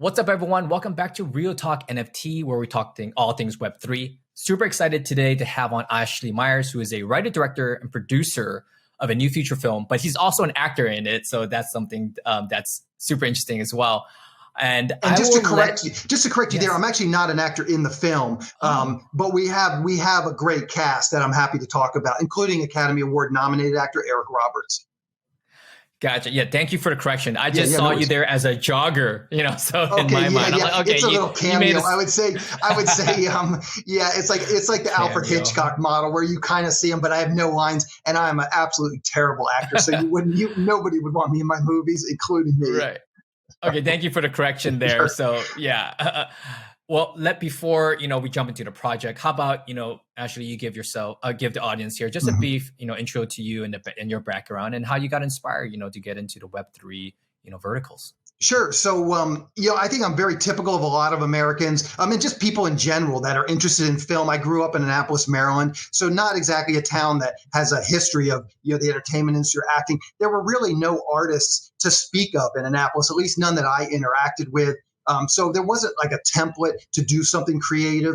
What's up, everyone? Welcome back to Real Talk NFT, where we talk all things Web3. Super excited today to have on Ashley Meyers, who is a writer, director, and producer of a new feature film, but he's also an actor in it. So that's something that's super interesting as well. And just to correct you there, I'm actually not an actor in the film, but we have a great cast that I'm happy to talk about, including Academy Award nominated actor Eric Roberts. Gotcha. Yeah, thank you for the correction. I just saw you there as a jogger, so in my mind, I'm like, okay, it's a little cameo. I would say, it's like the Alfred Hitchcock model where you kind of see him, but I have no lines, and I'm an absolutely terrible actor. So nobody would want me in my movies, including me. Right. Okay, thank you for the correction there. Sure. So yeah. Well, before we jump into the project, how about Ashley, you give the audience here just a brief intro to you and your background and how you got inspired to get into the Web3 verticals. Sure. So, I think I'm very typical of a lot of Americans, and just people in general that are interested in film. I grew up in Annapolis, Maryland, so not exactly a town that has a history of, the entertainment industry or acting. There were really no artists to speak of in Annapolis, at least none that I interacted with. So there wasn't like a template to do something creative.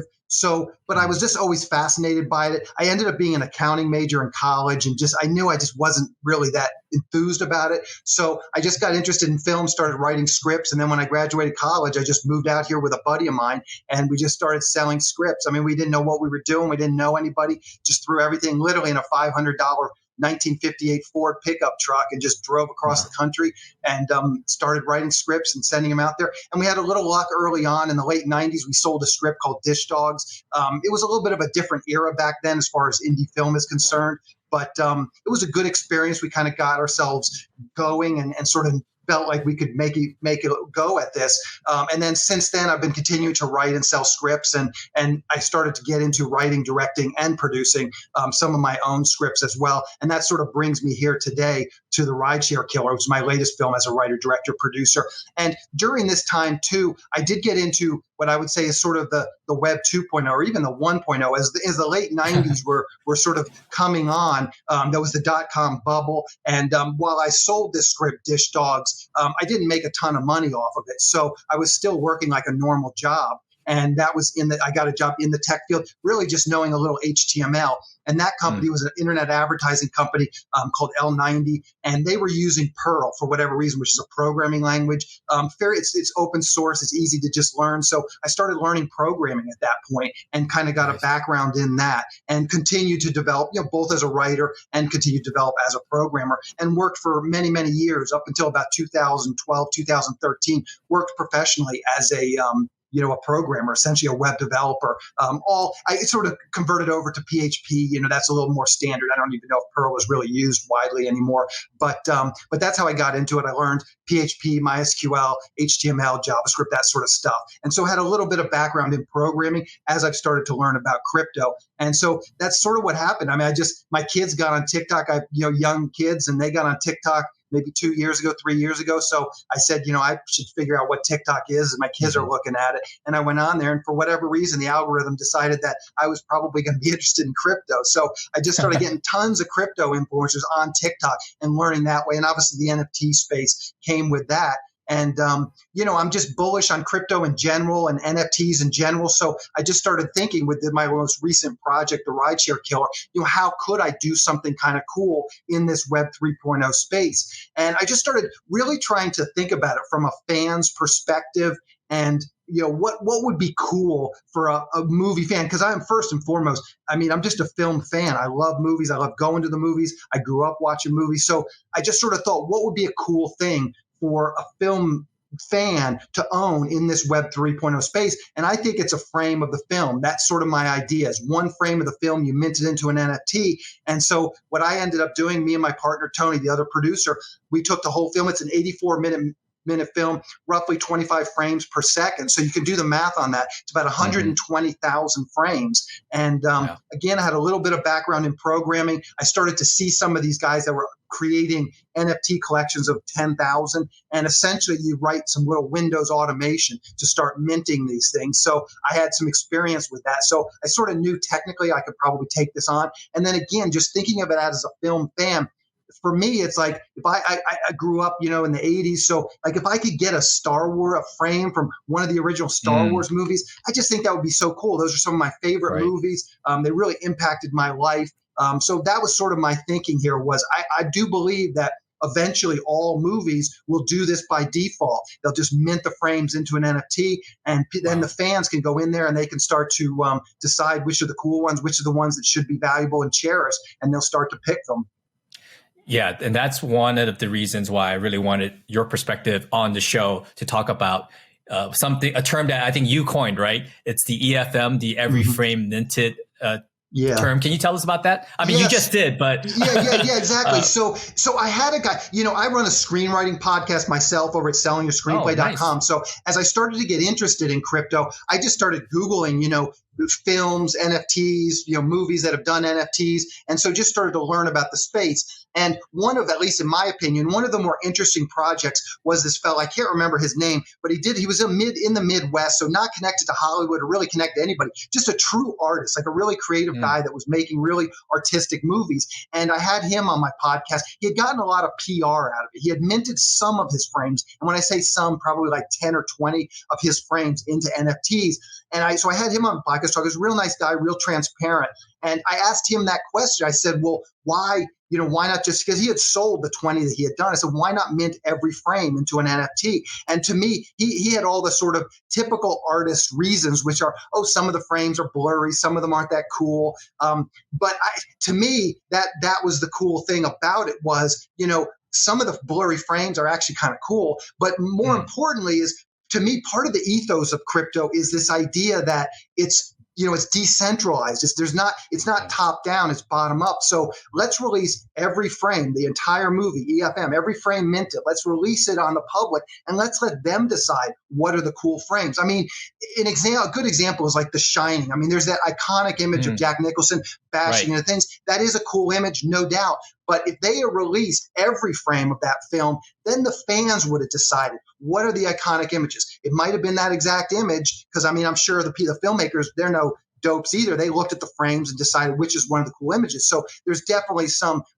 But I was just always fascinated by it. I ended up being an accounting major in college, and I knew I just wasn't really that enthused about it. So I just got interested in film, started writing scripts. And then when I graduated college, I just moved out here with a buddy of mine, and we just started selling scripts. I mean, we didn't know what we were doing. We didn't know anybody, just threw everything literally in a $500 1958 Ford pickup truck and just drove across the country and started writing scripts and sending them out there. And we had a little luck early on in the late 90s. We sold a script called Dish Dogs. It was a little bit of a different era back then as far as indie film is concerned, but it was a good experience. We kind of got ourselves going and sort of felt like we could make it go at this. And then since then, I've been continuing to write and sell scripts. And I started to get into writing, directing, and producing some of my own scripts as well. And that sort of brings me here today to the Rideshare Killer, which is my latest film as a writer, director, producer. And during this time, too, I did get into what I would say is sort of the Web 2.0 or even the 1.0. As the late 90s were sort of coming on, there was the .com bubble. And while I sold this script, Dish Dogs, I didn't make a ton of money off of it. So I was still working like a normal job. And that was I got a job in the tech field, really just knowing a little HTML. And that company was an internet advertising company called L90. And they were using Perl for whatever reason, which is a programming language. It's open source. It's easy to just learn. So I started learning programming at that point and kind of got a background in that and continued to develop, both as a writer and continued to develop as a programmer, and worked for many, many years up until about 2012, 2013, worked professionally as a programmer, essentially a web developer. I sort of converted over to PHP. That's a little more standard. I don't even know if Perl is really used widely anymore. But that's how I got into it. I learned PHP, MySQL, HTML, JavaScript, that sort of stuff. And so I had a little bit of background in programming as I've started to learn about crypto. And so that's sort of what happened. I mean, my kids got on TikTok. I have young kids, and they got on TikTok maybe 3 years ago. So I said, I should figure out what TikTok is. And my kids are looking at it. And I went on there, and for whatever reason, the algorithm decided that I was probably going to be interested in crypto. So I just started getting tons of crypto influencers on TikTok and learning that way. And obviously the NFT space came with that. And, I'm just bullish on crypto in general and NFTs in general. So I just started thinking with my most recent project, the Rideshare Killer, how could I do something kind of cool in this Web 3.0 space? And I just started really trying to think about it from a fan's perspective and what would be cool for a movie fan? Because I'm first and foremost, I'm just a film fan. I love movies. I love going to the movies. I grew up watching movies. So I just sort of thought, what would be a cool thing for a film fan to own in this Web 3.0 space? And I think it's a frame of the film. That's sort of my idea, is one frame of the film, you mint it into an NFT. And so what I ended up doing, me and my partner, Tony, the other producer, we took the whole film. It's an 84-minute film, roughly 25 frames per second. So you can do the math on that. It's about 120,000 frames. And again, I had a little bit of background in programming. I started to see some of these guys that were creating NFT collections of 10,000. And essentially you write some little Windows automation to start minting these things. So I had some experience with that. So I sort of knew technically I could probably take this on. And then again, just thinking of it as a film fan, for me, it's like if I grew up, in the 80s. So like if I could get a frame from one of the original Star Wars movies, I just think that would be so cool. Those are some of my favorite movies. They really impacted my life. So that was sort of my thinking here was I do believe that eventually all movies will do this by default. They'll just mint the frames into an NFT, and then the fans can go in there and they can start to decide which are the cool ones, which are the ones that should be valuable and cherished, and they'll start to pick them. Yeah, and that's one of the reasons why I really wanted your perspective on the show to talk about a term that I think you coined, right? It's the EFM, the every frame minted term. Can you tell us about that? I mean, you just did, but yeah, exactly. So I had a guy, I run a screenwriting podcast myself over at sellingyourscreenplay.com. Nice. So as I started to get interested in crypto, I just started Googling, films, NFTs, movies that have done NFTs. And so just started to learn about the space. And one of, at least in my opinion, one of the more interesting projects was this fellow, I can't remember his name, but he was in the Midwest, so not connected to Hollywood or really connected to anybody, just a true artist, like a really creative guy that was making really artistic movies. And I had him on my podcast. He had gotten a lot of PR out of it. He had minted some of his frames. And when I say some, probably like 10 or 20 of his frames into NFTs. And so I had him on the podcast talk. He was a real nice guy, real transparent. And I asked him that question. I said, well, why not just, because he had sold the 20 that he had done. I said, why not mint every frame into an NFT? And to me, he had all the sort of typical artist reasons, which are, some of the frames are blurry, some of them aren't that cool. But to me, that was the cool thing about it was, some of the blurry frames are actually kind of cool. But more importantly is, to me, part of the ethos of crypto is this idea that it's decentralized. It's not top down, it's bottom up. So let's release every frame, the entire movie, EFM, every frame minted. Let's release it on the public and let's let them decide what are the cool frames. I mean, a good example is like The Shining. I mean, there's that iconic image of Jack Nicholson bashing into things. That is a cool image, no doubt. But if they had released every frame of that film, then the fans would have decided what are the iconic images. It might have been that exact image because, I'm sure the filmmakers, they're no dopes either. They looked at the frames and decided which is one of the cool images. So there's definitely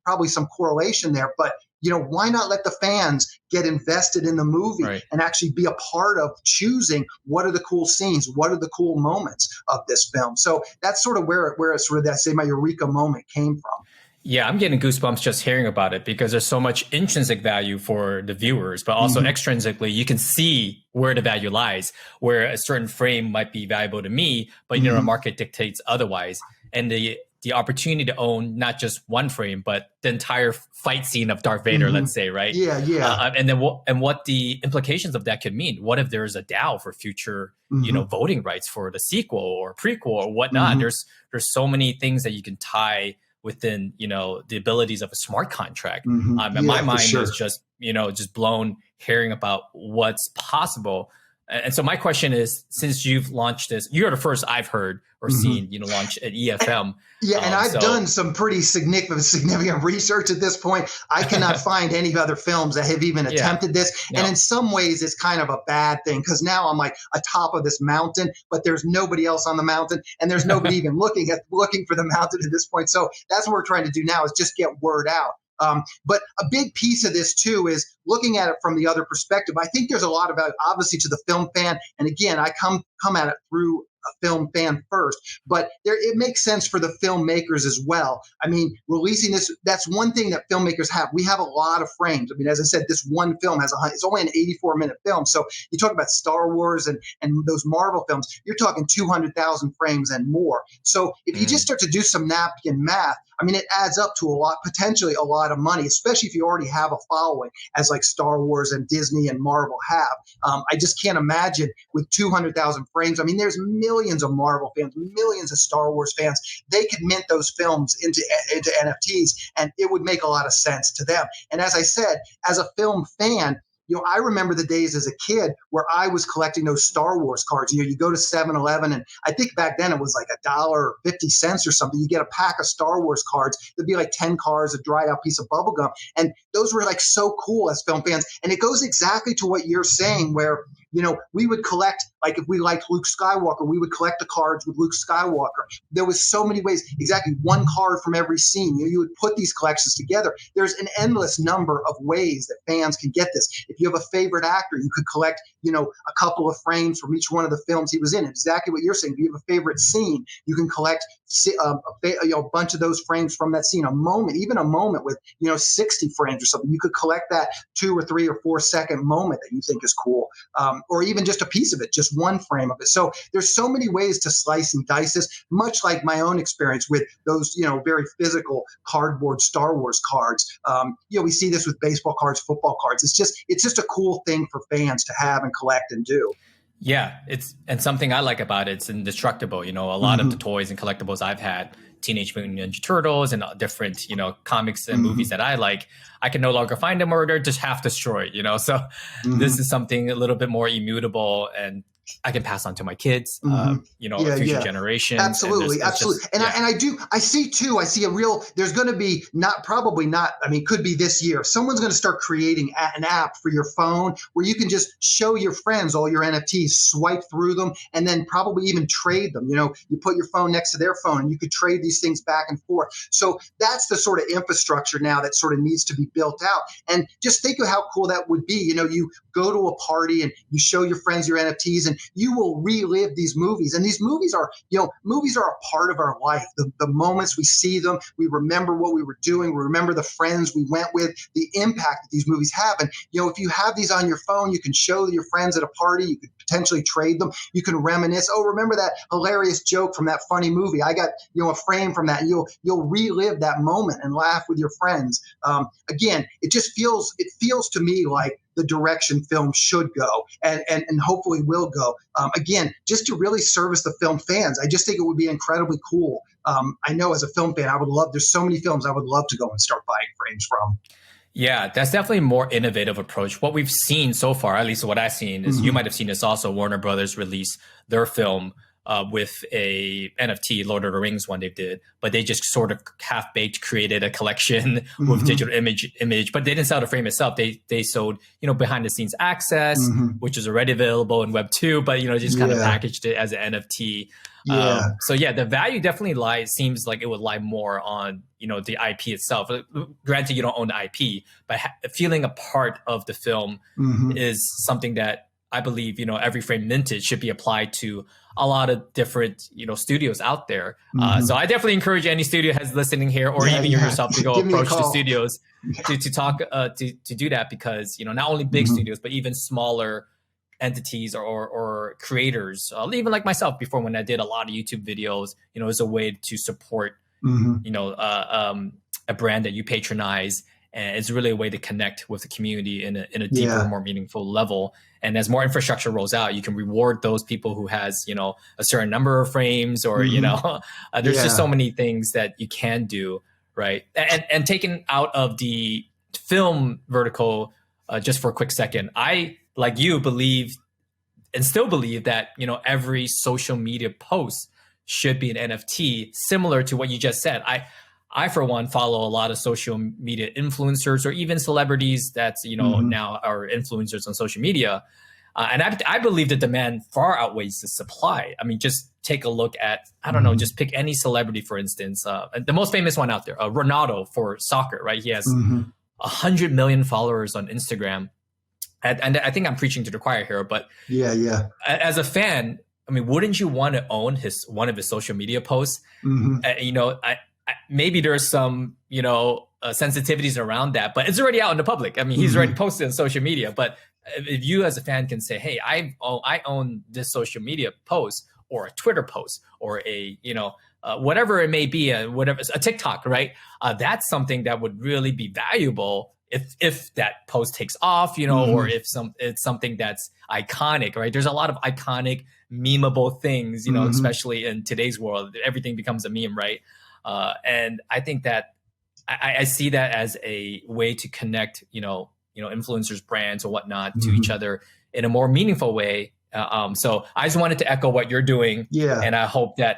probably some correlation there. But, why not let the fans get invested in the movie and actually be a part of choosing what are the cool scenes, what are the cool moments of this film. So that's sort of where it's sort of that, say, my eureka moment came from. Yeah, I'm getting goosebumps just hearing about it because there's so much intrinsic value for the viewers, but also extrinsically, you can see where the value lies, where a certain frame might be valuable to me, but the market dictates otherwise. And the opportunity to own not just one frame, but the entire fight scene of Darth Vader, let's say, right? Yeah. And then what the implications of that could mean. What if there's a DAO for future, voting rights for the sequel or prequel or whatnot? There's so many things that you can tie within, the abilities of a smart contract. And my mind is just blown hearing about what's possible. And so my question is, since you've launched this, you're the first I've heard or seen, launch at EFM. And I've done some pretty significant research at this point. I cannot find any other films that have even attempted this. No. And in some ways, it's kind of a bad thing because now I'm like atop of this mountain, but there's nobody else on the mountain, and there's nobody even looking for the mountain at this point. So that's what we're trying to do now is just get word out. But a big piece of this too is looking at it from the other perspective. I think there's a lot about, obviously, to the film fan. And again, I come at it through a film fan first, but it makes sense for the filmmakers as well. I mean, releasing this, that's one thing that filmmakers have. We have a lot of frames. I mean, as I said, this one film it's only an 84-minute film. So you talk about Star Wars and those Marvel films, you're talking 200,000 frames and more. So if you just start to do some napkin math, I mean, it adds up to potentially a lot of money, especially if you already have a following as like Star Wars and Disney and Marvel have. I just can't imagine with 200,000 frames. I mean, there's millions of Marvel fans, millions of Star Wars fans. They could mint those films into NFTs, and it would make a lot of sense to them. And as I said, as a film fan, I remember the days as a kid where I was collecting those Star Wars cards. You go to 7-Eleven, and I think back then it was like $1.50 or something. You get a pack of Star Wars cards. There'd be like 10 cards, a dried out piece of bubble gum. And those were like so cool as film fans. And it goes exactly to what you're saying where, we would collect, like if we liked Luke Skywalker, we would collect the cards with Luke Skywalker. There was so many ways, exactly one card from every scene. You would put these collections together. There's an endless number of ways that fans can get this. If you have a favorite actor, you could collect, a couple of frames from each one of the films he was in. Exactly what you're saying. If you have a favorite scene, you can collect a bunch of those frames from that scene. Even a moment with 60 frames or something. You could collect that 2 or 3 or 4 second moment that you think is cool, or even just a piece of it, just one frame of it. So there's so many ways to slice and dice this. Much like my own experience with those very physical cardboard Star Wars cards. We see this with baseball cards, football cards. It's just a cool thing for fans to have and collect and do. Yeah, and something I like about it's indestructible. A lot of the toys and collectibles I've had, Teenage Mutant Ninja Turtles and different, comics and movies that I like, I can no longer find them or they're just half destroyed, So this is something a little bit more immutable and I can pass on to my kids, future generations. Absolutely. And I see a real, there's going to be could be this year. Someone's going to start creating an app for your phone where you can just show your friends all your NFTs, swipe through them, and then probably even trade them. You put your phone next to their phone and you could trade these things back and forth. So that's the sort of infrastructure now that sort of needs to be built out. And just think of how cool that would be. You go to a party and you show your friends your NFTs and you will relive these movies. And these movies are, movies are a part of our life. The moments we see them, we remember what we were doing. We remember the friends we went with, the impact that these movies have. And, if you have these on your phone, you can show your friends at a party. You could potentially trade them. You can reminisce. Oh, remember that hilarious joke from that funny movie? I got, a frame from that. You'll relive that moment and laugh with your friends. Again, it feels to me like the direction film should go and hopefully will go. Again, just to really service the film fans. I just think it would be incredibly cool. I know as a film fan, there's so many films I would love to go and start buying frames from. Yeah, that's definitely a more innovative approach. What we've seen so far, at least what I've seen, is you might have seen this also, Warner Brothers release their film with a NFT, Lord of the Rings one they did, but they just sort of half-baked created a collection with digital image, but they didn't sell the frame itself. They sold, behind the scenes access, which is already available in Web 2, but, just kind of packaged it as an NFT. The value definitely seems like it would lie more on, the IP itself. Granted, you don't own the IP, but feeling a part of the film is something that I believe, every frame minted should be applied to a lot of different, studios out there. So I definitely encourage any studio has listening here, or even you yourself, to go approach the studios to talk, to do that, because, not only big studios, but even smaller entities or creators, even like myself before, when I did a lot of YouTube videos, as a way to support, a brand that you patronize. And it's really a way to connect with the community in a deeper, more meaningful level. And as more infrastructure rolls out, you can reward those people who has, a certain number of frames, or, there's just so many things that you can do, right? And taken out of the film vertical, just for a quick second, I, like you, believe and still believe that, every social media post should be an NFT, similar to what you just said. I, for one, follow a lot of social media influencers, or even celebrities that's, now are influencers on social media. And I believe the demand far outweighs the supply. I mean, just take a look at, I don't know, just pick any celebrity, for instance. The most famous one out there, Ronaldo for soccer, right? He has 100 million followers on Instagram. And I think I'm preaching to the choir here, but as a fan, I mean, wouldn't you want to own one of his social media posts? Maybe there's some, sensitivities around that, but it's already out in the public. I mean, he's already posted on social media. But if you as a fan can say, hey, I own this social media post, or a Twitter post, or a, whatever it may be, a TikTok, right? That's something that would really be valuable if that post takes off, or if it's something that's iconic, right? There's a lot of iconic, memeable things, especially in today's world. Everything becomes a meme, right? And I think that I see that as a way to connect, influencers, brands, or whatnot to each other in a more meaningful way. So I just wanted to echo what you're doing, and I hope that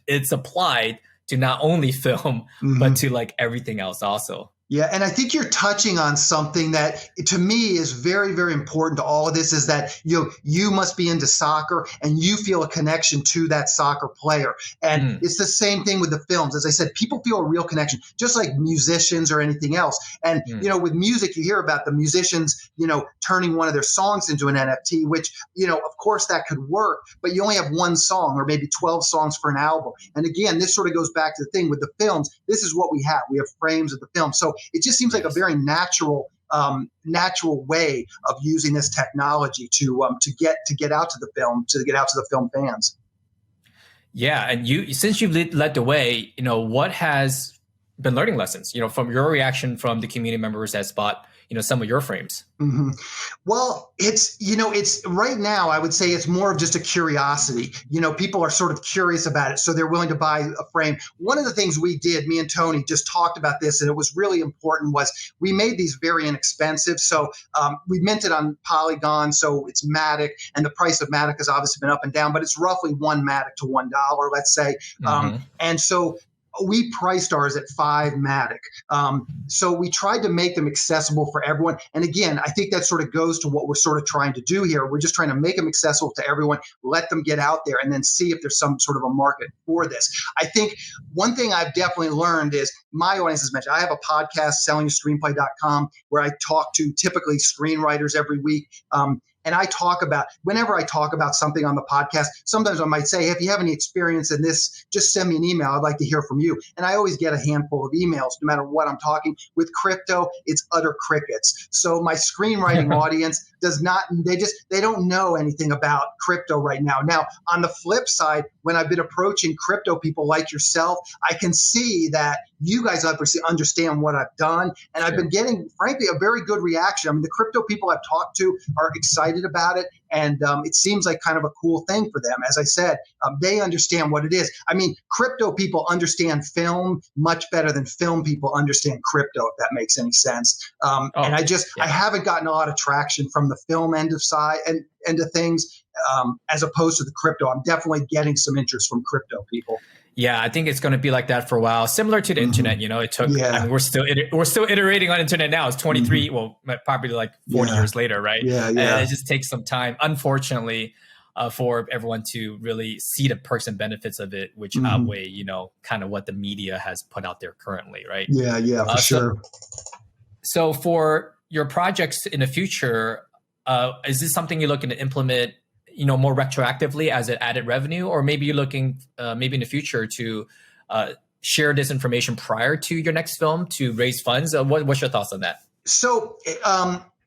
it's applied to not only film, but to like everything else also. Yeah, and I think you're touching on something that to me is very, very important to all of this is that you must be into soccer and you feel a connection to that soccer player. And it's the same thing with the films. As I said, people feel a real connection, just like musicians or anything else. And, with music, you hear about the musicians, turning one of their songs into an NFT, which, of course that could work, but you only have one song or maybe 12 songs for an album. And again, this sort of goes back to the thing with the films. This is what we have. We have frames of the film. So it just seems like a very natural way of using this technology to get out to the film fans. Yeah, and since you've led the way, what has been learning lessons, from your reaction from the community members that bought, some of your frames? Mm-hmm. Well, it's right now, I would say it's more of just a curiosity. People are sort of curious about it, so they're willing to buy a frame. One of the things we did, me and Tony just talked about this, and it was really important, was we made these very inexpensive. So we minted on Polygon, so it's Matic, and the price of Matic has obviously been up and down, but it's roughly one Matic to $1, let's say. And so we priced ours at 5 Matic. So we tried to make them accessible for everyone. And again, I think that sort of goes to what we're sort of trying to do here. We're just trying to make them accessible to everyone, let them get out there, and then see if there's some sort of a market for this. I think one thing I've definitely learned is my audience has mentioned, I have a podcast, sellingascreenplay.com, where I talk to typically screenwriters every week. And whenever I talk about something on the podcast, sometimes I might say, hey, if you have any experience in this, just send me an email. I'd like to hear from you. And I always get a handful of emails, no matter what I'm talking. With crypto, it's utter crickets. So my screenwriting audience they don't know anything about crypto right now. Now, on the flip side, when I've been approaching crypto people like yourself, I can see that you guys obviously understand what I've done. And I've been getting, frankly, a very good reaction. I mean, the crypto people I've talked to are excited about it. And it seems like kind of a cool thing for them. As I said, they understand what it is. I mean, crypto people understand film much better than film people understand crypto, if that makes any sense. And I haven't gotten a lot of traction from the film end of things as opposed to the crypto. I'm definitely getting some interest from crypto people. Yeah, I think it's going to be like that for a while. Similar to the internet, it took. Yeah. I mean, we're still iterating on internet now. It's 23, well, probably like 40 years later, right? Yeah. And it just takes some time, unfortunately, for everyone to really see the perks and benefits of it, which outweigh, kind of what the media has put out there currently, right? Yeah, for sure. So for your projects in the future, is this something you're looking to implement, more retroactively as an added revenue, or maybe you're looking maybe in the future to share this information prior to your next film to raise funds? What's your thoughts on that? So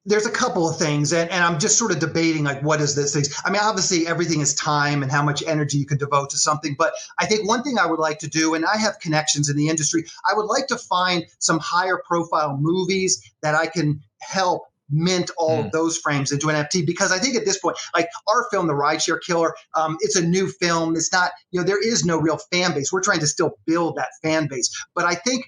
there's a couple of things, and I'm just sort of debating, like, what is this thing? I mean, obviously everything is time and how much energy you can devote to something. But I think one thing I would like to do, and I have connections in the industry, I would like to find some higher profile movies that I can help mint all of those frames into an NFT, because I think at this point, like our film, The Rideshare Killer, it's a new film. It's not, there is no real fan base. We're trying to still build that fan base. But I think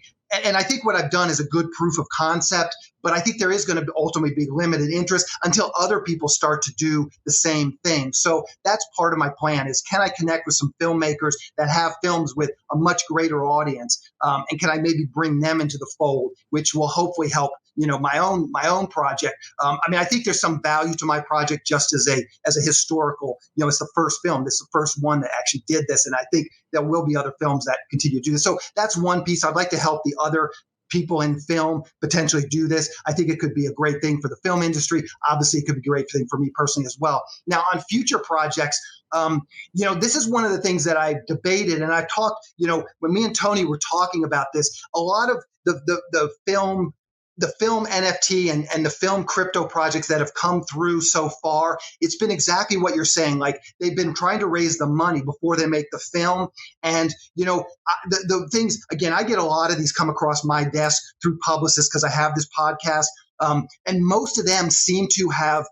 what I've done is a good proof of concept, but I think there is going to ultimately be limited interest until other people start to do the same thing. So that's part of my plan is, can I connect with some filmmakers that have films with a much greater audience? And can I maybe bring them into the fold, which will hopefully help, my own project. I mean, I think there's some value to my project just as a historical, it's the first film. This is the first one that actually did this. And I think there will be other films that continue to do this. So that's one piece. I'd like to help the other people in film potentially do this. I think it could be a great thing for the film industry. Obviously, it could be a great thing for me personally as well. Now, on future projects, this is one of the things that I debated, and I talked, when me and Tony were talking about this, a lot of the film NFT and the film crypto projects that have come through so far, it's been exactly what you're saying. Like, they've been trying to raise the money before they make the film. And, the things, again, I get a lot of these come across my desk through publicists because I have this podcast. And most of them seem to have,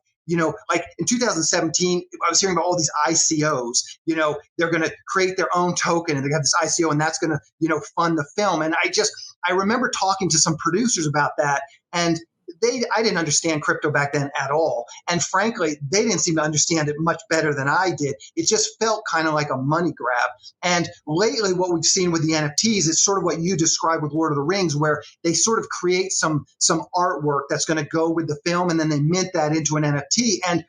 like in 2017, I was hearing about all these ICOs, they're going to create their own token and they have this ICO and that's going to, fund the film. And I remember talking to some producers about that. And I didn't understand crypto back then at all. And frankly, they didn't seem to understand it much better than I did. It just felt kind of like a money grab. And lately, what we've seen with the NFTs is sort of what you described with Lord of the Rings, where they sort of create some artwork that's going to go with the film, and then they mint that into an NFT. And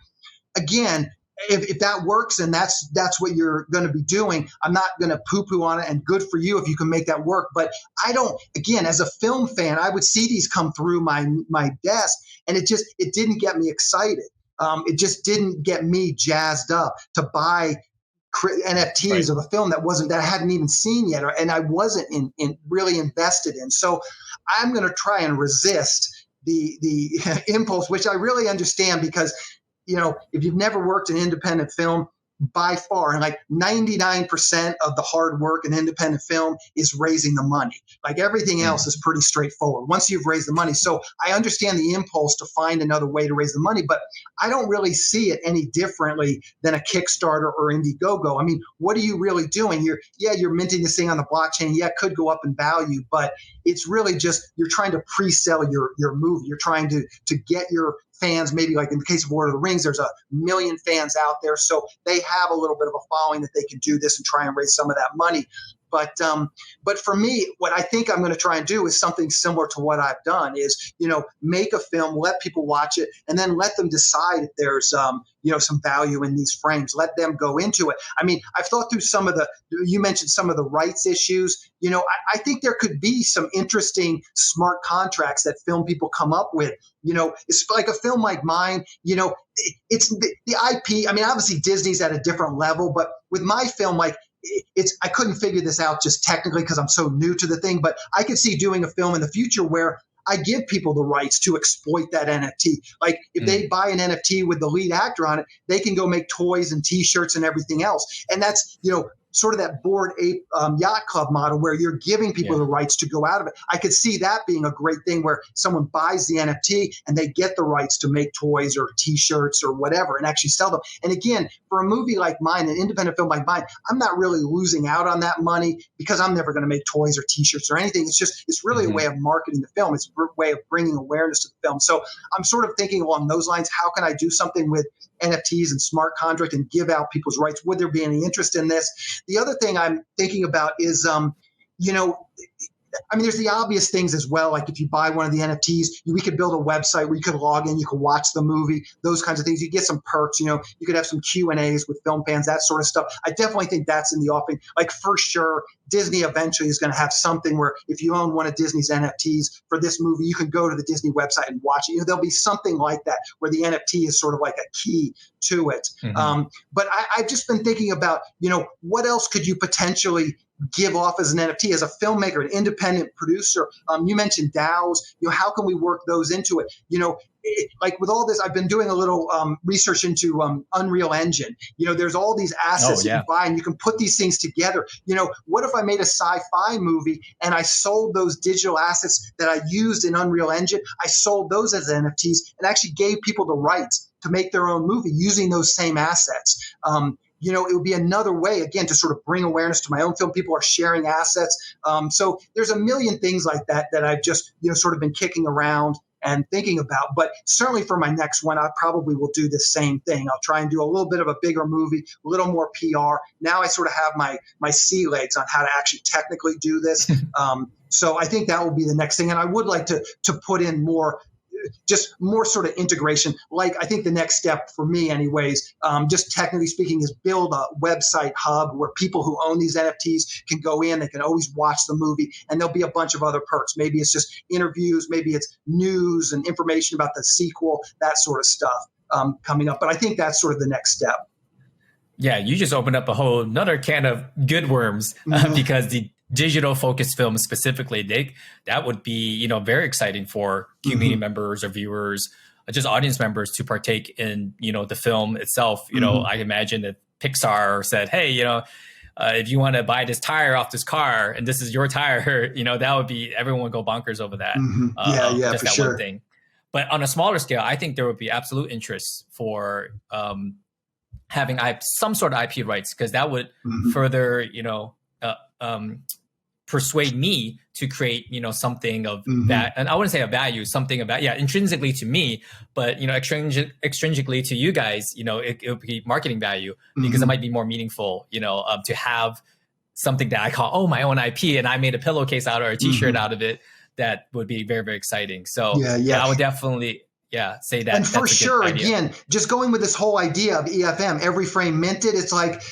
again, if that works and that's what you're going to be doing, I'm not going to poo-poo on it, and good for you if you can make that work. But I don't, again, as a film fan, I would see these come through my desk, and it didn't get me excited. It just didn't get me jazzed up to buy NFTs of a film that I hadn't even seen yet, and I wasn't in really invested in. So I'm going to try and resist the impulse, which I really understand, because if you've never worked in independent film, by far, and like 99% of the hard work in independent film is raising the money. Like everything else is pretty straightforward once you've raised the money. So I understand the impulse to find another way to raise the money, but I don't really see it any differently than a Kickstarter or Indiegogo. I mean, what are you really doing? You're minting this thing on the blockchain. Yeah, it could go up in value, but it's really just you're trying to pre-sell your movie. You're trying to get your fans, maybe like in the case of Lord of the Rings, there's 1 million fans out there. So they have a little bit of a following that they can do this and try and raise some of that money. But for me, what I think I'm going to try and do is something similar to what I've done is, make a film, let people watch it, and then let them decide if there's, some value in these frames. Let them go into it. I mean, I've thought through you mentioned some of the rights issues. I think there could be some interesting smart contracts that film people come up with. It's like a film like mine, it's the IP. I mean, obviously Disney's at a different level, but with my film, like, I couldn't figure this out just technically because I'm so new to the thing, but I could see doing a film in the future where I give people the rights to exploit that NFT. Like if they buy an NFT with the lead actor on it, they can go make toys and T-shirts and everything else. And that's, sort of that Bored Ape Yacht Club model where you're giving people the rights to go out of it. I could see that being a great thing where someone buys the NFT and they get the rights to make toys or T-shirts or whatever and actually sell them. And again, for a movie like mine, an independent film like mine, I'm not really losing out on that money because I'm never going to make toys or T-shirts or anything. It's really a way of marketing the film. It's a way of bringing awareness to the film. So I'm sort of thinking along those lines. How can I do something with NFTs and smart contract and give out people's rights? Would there be any interest in this? The other thing I'm thinking about is, there's the obvious things as well. Like if you buy one of the NFTs, we could build a website where you could log in, you could watch the movie, those kinds of things. You get some perks, you could have some Q&As with film fans, that sort of stuff. I definitely think that's in the offing. Like for sure, Disney eventually is going to have something where if you own one of Disney's NFTs for this movie, you can go to the Disney website and watch it. There'll be something like that where the NFT is sort of like a key to it. But I've just been thinking about, what else could you potentially give off as an NFT, as a filmmaker, an independent producer? You mentioned DAOs. How can we work those into it? Like with all this, I've been doing a little research into Unreal Engine. There's all these assets that you buy, and you can put these things together. What if I made a sci-fi movie and I sold those digital assets that I used in Unreal Engine? I sold those as NFTs and actually gave people the rights to make their own movie using those same assets. It would be another way, again, to sort of bring awareness to my own film. People are sharing assets. So there's a million things like that I've just, sort of been kicking around and thinking about. But certainly for my next one, I probably will do the same thing. I'll try and do a little bit of a bigger movie, a little more PR. Now I sort of have my sea legs on how to actually technically do this. So I think that will be the next thing. And I would like to put in more sort of integration. Like I think the next step for me anyways, just technically speaking, is build a website hub where people who own these NFTs can go in, they can always watch the movie, and there'll be a bunch of other perks. Maybe it's just interviews, maybe it's news and information about the sequel, that sort of stuff coming up. But I think that's sort of the next step. Yeah, you just opened up a whole another can of good worms because the digital focused films specifically, that would be, very exciting for community members or viewers, just audience members to partake in, the film itself. I imagine that Pixar said, hey, if you want to buy this tire off this car and this is your tire, that would be, everyone would go bonkers over that. Just for that sure. One thing. But on a smaller scale, I think there would be absolute interest for having some sort of IP rights, because that would further, persuade me to create, something of that. And I wouldn't say a value, something about, intrinsically to me, but, extrinsically to you guys, it would be marketing value because it might be more meaningful, to have something that I call, my own IP, and I made a pillowcase out or a t-shirt out of it. That would be very, very exciting. So I would definitely, say that. And for sure, again, just going with this whole idea of EFM, every frame minted, it's like,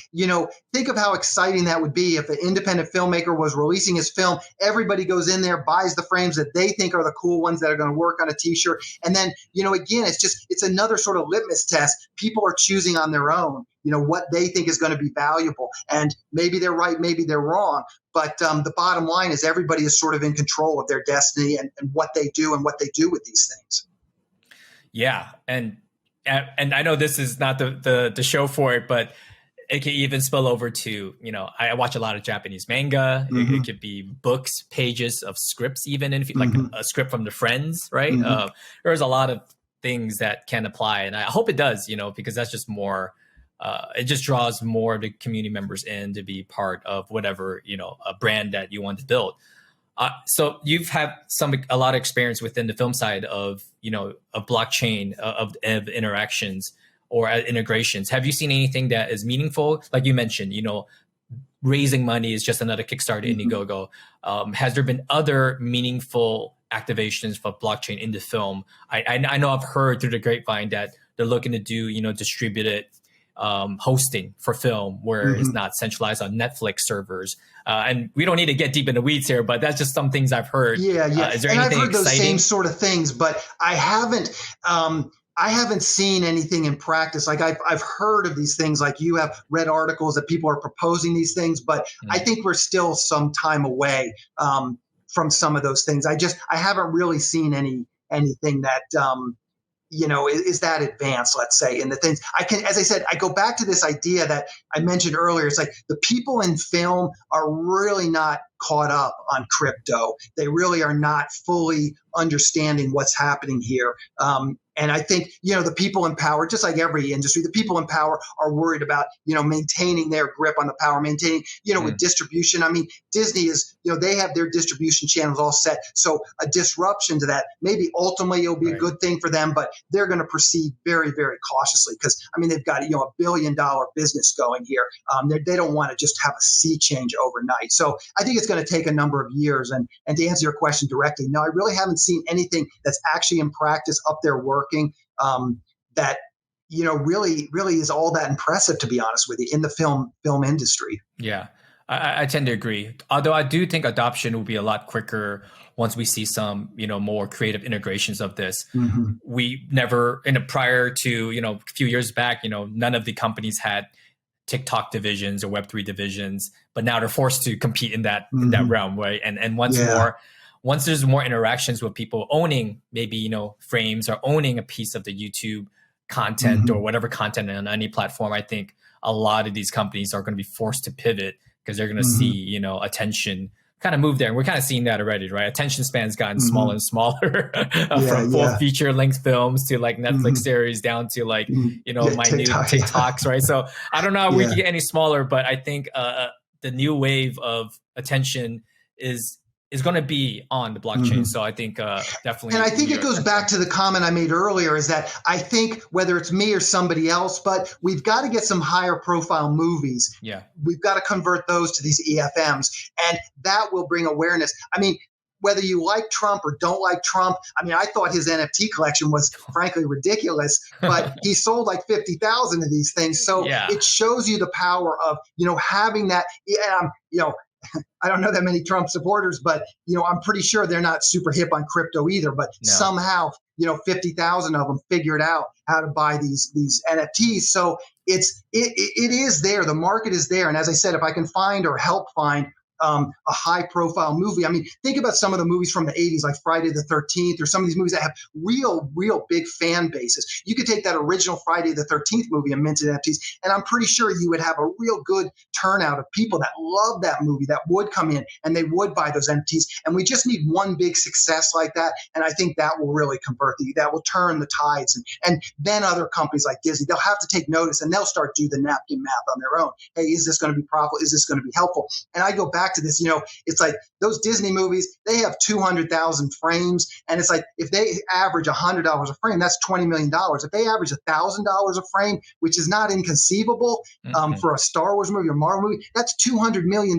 think of how exciting that would be if an independent filmmaker was releasing his film. Everybody goes in there, buys the frames that they think are the cool ones that are going to work on a t-shirt. And then, again, it's another sort of litmus test. People are choosing on their own, what they think is going to be valuable. And maybe they're right, maybe they're wrong. But the bottom line is everybody is sort of in control of their destiny and what they do and what they do with these things. Yeah. And I know this is not the show for it, but it can even spill over to, I watch a lot of Japanese manga. It could be books, pages of scripts, even if like a script from the Friends, right? There's a lot of things that can apply. And I hope it does, because that's just more, it just draws more of the community members in to be part of whatever, a brand that you want to build. So you've had a lot of experience within the film side of, a blockchain of interactions or integrations. Have you seen anything that is meaningful? Like you mentioned, raising money is just another Kickstarter, Indiegogo. Has there been other meaningful activations for blockchain in the film? I know I've heard through the grapevine that they're looking to do, distributed hosting for film where it's not centralized on Netflix servers. And we don't need to get deep in the weeds here, but that's just some things I've heard. Yeah. Is there and anything I've heard those exciting? same sort of things, but I haven't seen anything in practice. Like I've heard of these things, like you have read articles that people are proposing these things, but I think we're still some time away from some of those things. I haven't really seen anything that, is that advanced, let's say, in the things as I said, I go back to this idea that I mentioned earlier. It's like the people in film are really not caught up on crypto. They really are not fully understanding what's happening here. And I think, the people in power, just like every industry, the people in power are worried about, maintaining their grip on the power, maintaining, with distribution. I mean, Disney is, they have their distribution channels all set. So a disruption to that, maybe ultimately it'll be a good thing for them, but they're going to proceed very, very cautiously because, they've got, $1 billion business going here. They don't want to just have a sea change overnight. So I think it's going to take a number of years. And to answer your question directly, no, I really haven't seen anything that's actually in practice up there working that really is all that impressive, to be honest with you, in the film industry. Yeah, I tend to agree. Although I do think adoption will be a lot quicker once we see some more creative integrations of this. We never prior to a few years back, none of the companies had TikTok divisions or Web3 divisions, but now they're forced to compete in that realm, right? And once there's more interactions with people owning maybe, frames or owning a piece of the YouTube content or whatever content on any platform, I think a lot of these companies are going to be forced to pivot because they're going to see, attention kind of move there. And we're kind of seeing that already, right? Attention spans gotten smaller and smaller from full feature length films to like Netflix series down to like, my new TikToks, right? So I don't know if we can get any smaller, but I think the new wave of attention is going to be on the blockchain. So I think definitely. And I think it goes back to the comment I made earlier is that I think whether it's me or somebody else, but we've got to get some higher profile movies. Yeah. We've got to convert those to these EFMs, and that will bring awareness. I mean, whether you like Trump or don't like Trump, I thought his NFT collection was frankly ridiculous, but he sold like 50,000 of these things. So it shows you the power of, having that, I don't know that many Trump supporters, but, I'm pretty sure they're not super hip on crypto either, but somehow, 50,000 of them figured out how to buy these NFTs. So it is there. The market is there. And as I said, if I can find or help find a high profile movie. Think about some of the movies from the 80s, like Friday the 13th, or some of these movies that have real big fan bases. You could take that original Friday the 13th movie and mint NFTs, and I'm pretty sure you would have a real good turnout of people that love that movie that would come in and they would buy those NFTs. And we just need one big success like that. And I think that will really that will turn the tides. And then other companies like Disney, they'll have to take notice and they'll start do the napkin math on their own. Hey, is this going to be profitable? Is this going to be helpful? And I go back back to this, it's like those Disney movies, they have 200,000 frames. And it's like, if they average $100 a frame, that's $20 million. If they average $1,000 a frame, which is not inconceivable for a Star Wars movie or Marvel movie, that's $200 million.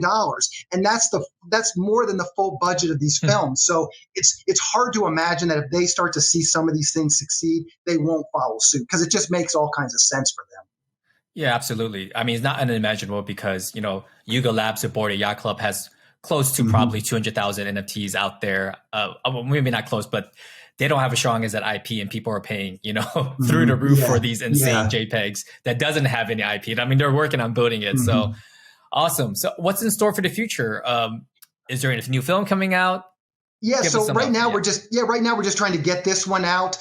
And that's more than the full budget of these films. So it's hard to imagine that if they start to see some of these things succeed, they won't follow suit, because it just makes all kinds of sense for them. Yeah, absolutely. I mean, it's not unimaginable because, Yuga Labs aboard a yacht club has close to probably 200,000 NFTs out there. Maybe not close, but they don't have as strong as that IP, and people are paying, through the roof for these insane JPEGs that doesn't have any IP. And I mean, they're working on building it. So awesome. So what's in store for the future? Is there a new film coming out? Yeah. So right now we're just trying to get this one out.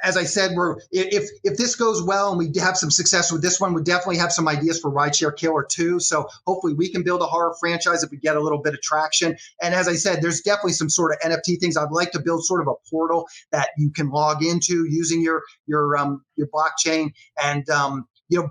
As I said, if this goes well and we have some success with this one, we definitely have some ideas for Rideshare Killer 2. So hopefully we can build a horror franchise if we get a little bit of traction. And as I said, there's definitely some sort of NFT things. I'd like to build sort of a portal that you can log into using your blockchain and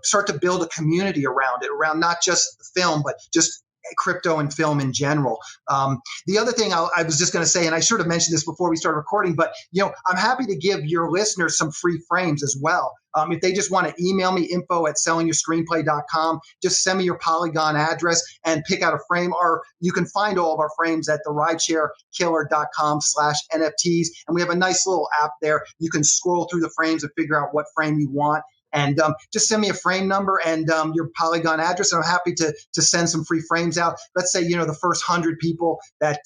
start to build a community around it, around not just the film, but just crypto and film in general. The other thing I was just going to say, and I sort of mentioned this before we started recording, but I'm happy to give your listeners some free frames as well. If they just want to email me, info@sellingyourscreenplay.com, just send me your Polygon address and pick out a frame. Or you can find all of our frames at the ridesharekiller.com/NFTs. And we have a nice little app there. You can scroll through the frames and figure out what frame you want. And just send me a frame number and your Polygon address, and I'm happy to send some free frames out. Let's say the first 100 people that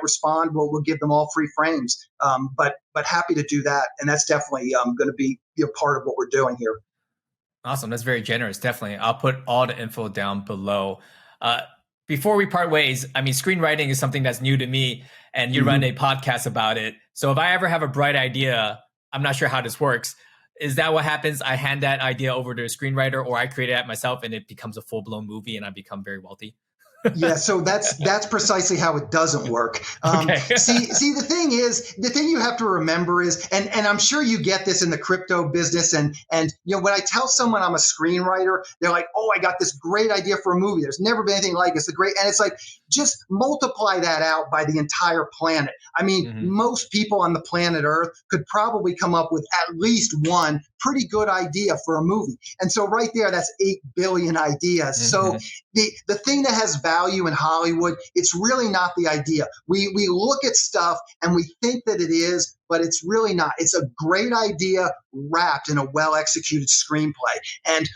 respond, we'll give them all free frames. But happy to do that, and that's definitely going to be part of what we're doing here. Awesome, that's very generous. Definitely, I'll put all the info down below. Before we part ways, I mean, screenwriting is something that's new to me, and you run a podcast about it. So if I ever have a bright idea, I'm not sure how this works. Is that what happens? I hand that idea over to a screenwriter, or I create it myself and it becomes a full-blown movie and I become very wealthy? Yeah, so that's precisely how it doesn't work. Okay. see, the thing you have to remember is, and I'm sure you get this in the crypto business, and when I tell someone I'm a screenwriter, they're like, "Oh, I got this great idea for a movie. There's never been anything like it. It's and it's like, just multiply that out by the entire planet. I mean, most people on the planet Earth could probably come up with at least one pretty good idea for a movie. And so right there, that's 8 billion ideas. So the thing that has value in Hollywood, it's really not the idea. We look at stuff and we think that it is, but it's really not. It's a great idea wrapped in a well-executed screenplay. And,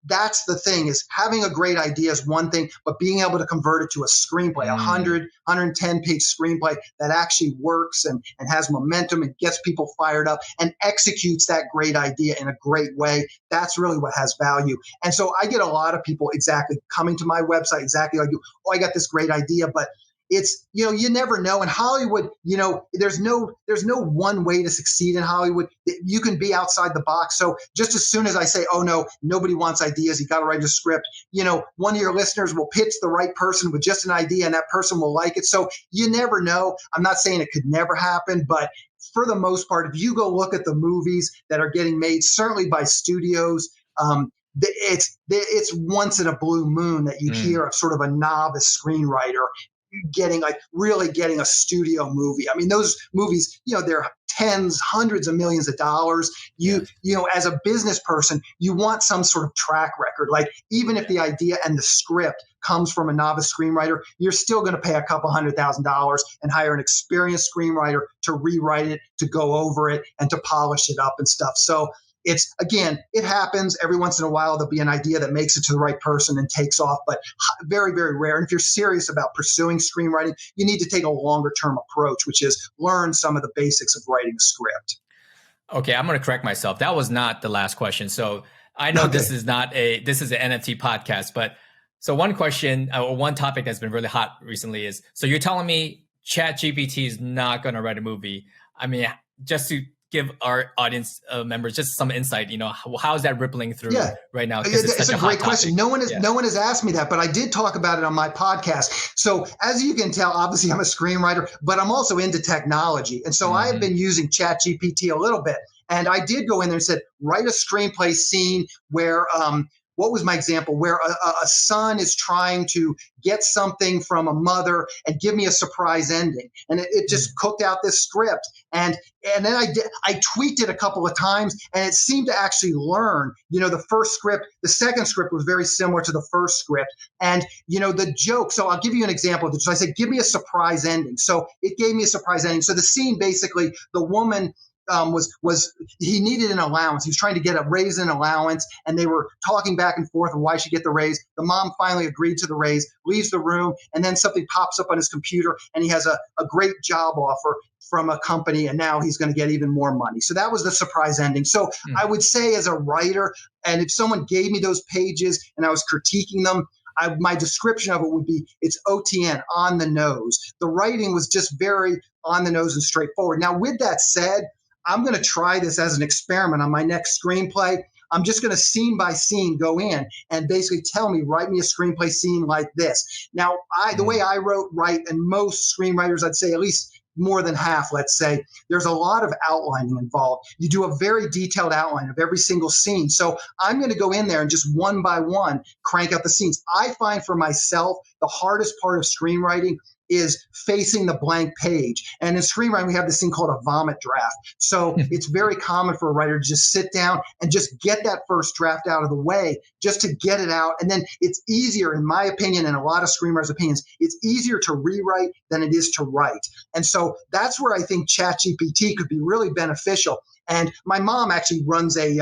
that's the thing, is having a great idea is one thing, but being able to convert it to a screenplay, 110-page screenplay that actually works and has momentum and gets people fired up and executes that great idea in a great way, that's really what has value. And so I get a lot of people exactly coming to my website, exactly like you, "Oh, I got this great idea," but it's, you never know. In Hollywood, there's no one way to succeed in Hollywood. You can be outside the box. So just as soon as I say, "Oh no, nobody wants ideas, you got to write a script," one of your listeners will pitch the right person with just an idea and that person will like it. So you never know. I'm not saying it could never happen, but for the most part, if you go look at the movies that are getting made, certainly by studios, it's once in a blue moon that you hear of sort of a novice screenwriter really getting a studio movie. I mean, those movies, they're tens, hundreds of millions of dollars. As a business person, you want some sort of track record. Like, even if the idea and the script comes from a novice screenwriter, you're still going to pay a couple $100,000 and hire an experienced screenwriter to rewrite it, to go over it, and to polish it up and stuff. So it happens every once in a while. There'll be an idea that makes it to the right person and takes off, but very, very rare. And if you're serious about pursuing screenwriting, you need to take a longer term approach, which is learn some of the basics of writing a script. Okay, I'm going to correct myself. That was not the last question. So I know this is an NFT podcast, but so one question or one topic that's been really hot recently is, so you're telling me ChatGPT is not going to write a movie. I mean, just to give our audience members just some insight, how is that rippling through right now? It's a great question. No one has asked me that, but I did talk about it on my podcast. So as you can tell, obviously I'm a screenwriter, but I'm also into technology. And so I have been using ChatGPT a little bit. And I did go in there and said, write a screenplay scene where what was my example? Where a son is trying to get something from a mother and give me a surprise ending. And it just cooked out this script. And then I tweaked it a couple of times, and it seemed to actually learn. The first script, the second script was very similar to the first script. And, the joke, so I'll give you an example of this. So I said, give me a surprise ending. So it gave me a surprise ending. So the scene, basically, the woman he needed an allowance. He was trying to get a raise in allowance, and they were talking back and forth on why she get the raise. The mom finally agreed to the raise, leaves the room, and then something pops up on his computer, and he has a great job offer from a company, and now he's going to get even more money. So that was the surprise ending. So I would say, as a writer, and if someone gave me those pages and I was critiquing them, my description of it would be, it's OTN, on the nose. The writing was just very on the nose and straightforward. Now, with that said, I'm going to try this as an experiment on my next screenplay. I'm just going to scene by scene go in and basically tell me, write me a screenplay scene like this. Now, the way I write, and most screenwriters, I'd say at least more than half, let's say, there's a lot of outlining involved. You do a very detailed outline of every single scene. So I'm going to go in there and just one by one crank out the scenes. I find for myself, the hardest part of screenwriting is facing the blank page. And in screenwriting, we have this thing called a vomit draft. So it's very common for a writer to just sit down and just get that first draft out of the way, just to get it out. And then it's easier, in my opinion, and a lot of screenwriters' opinions, it's easier to rewrite than it is to write. And so that's where I think ChatGPT could be really beneficial. And my mom actually runs a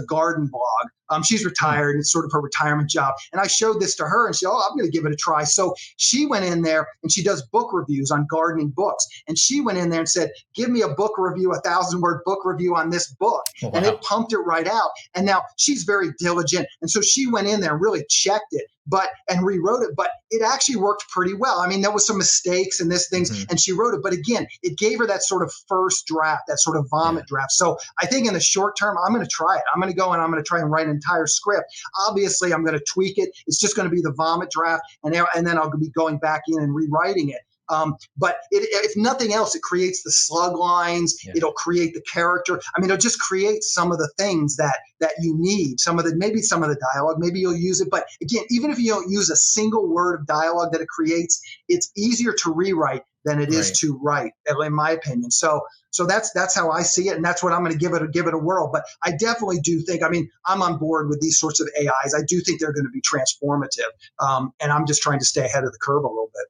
garden blog. She's retired. It's sort of her retirement job. And I showed this to her, and she said, I'm going to give it a try. So she went in there, and she does book reviews on gardening books. And she went in there and said, give me a book review, 1,000-word book review on this book. Oh, wow. And it pumped it right out. And now she's very diligent. And so she went in there and really checked it, and rewrote it. But it actually worked pretty well. I mean, there was some mistakes and things, and she wrote it. But again, it gave her that sort of first draft, that sort of vomit draft. So I think in the short term, I'm going to try it. I'm going to go and I'm going to try and write an entire script. Obviously, I'm going to tweak it. It's just going to be the vomit draft, and then I'll be going back in and rewriting it. But if nothing else, it creates the slug lines. Yeah. It'll create the character. I mean, it'll just create some of the things that you need. Maybe some of the dialogue. Maybe you'll use it. But again, even if you don't use a single word of dialogue that it creates, it's easier to rewrite than it is to write, in my opinion. So that's how I see it, and that's what I'm going to give it a whirl. But I definitely do think, I mean, I'm on board with these sorts of AIs. I do think they're going to be transformative, and I'm just trying to stay ahead of the curve a little bit.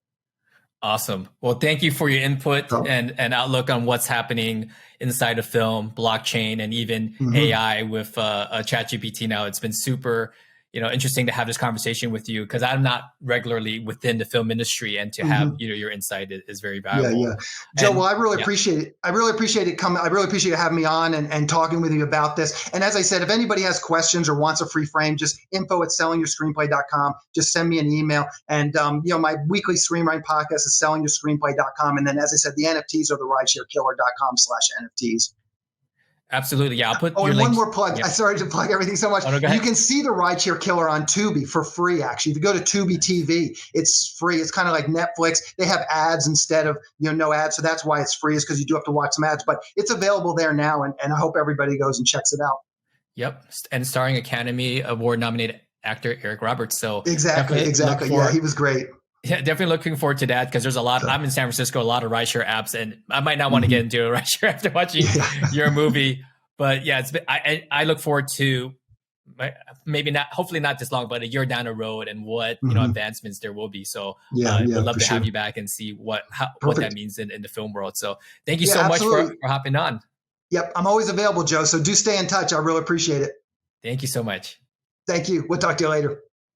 Awesome. Well, thank you for your input and outlook on what's happening inside of film, blockchain, and even AI with ChatGPT now. It's been super, interesting to have this conversation with you, because I'm not regularly within the film industry, and to have your insight is very valuable. Yeah. Joe, well, I really appreciate it. I really appreciate it coming. I really appreciate you having me on and talking with you about this. And as I said, if anybody has questions or wants a free frame, just info@sellingyourscreenplay.com. Just send me an email. And my weekly screenwriting podcast is sellingyourscreenplay.com. And then, as I said, the NFTs are the ridesharekiller.com/NFTs. Absolutely. Yeah. I'll put your link. One more plug. Yeah. Sorry to plug everything so much. You can see the Rideshare Killer on Tubi for free, actually. If you go to Tubi TV, it's free. It's kind of like Netflix. They have ads instead of, no ads. So that's why it's free, is because you do have to watch some ads. But it's available there now, and I hope everybody goes and checks it out. Yep. And starring Academy Award nominated actor Eric Roberts. So Exactly. Yeah, he was great. Yeah, definitely looking forward to that, because there's a lot. I'm in San Francisco, a lot of rideshare apps, and I might not want to get into a rideshare after watching your movie. But yeah, I look forward to maybe not, hopefully not this long, but a year down the road, and what advancements there will be. So I'd love to have you back and see what that means in the film world. So thank you so much for hopping on. Yep, I'm always available, Joe. So do stay in touch. I really appreciate it. Thank you so much. Thank you. We'll talk to you later.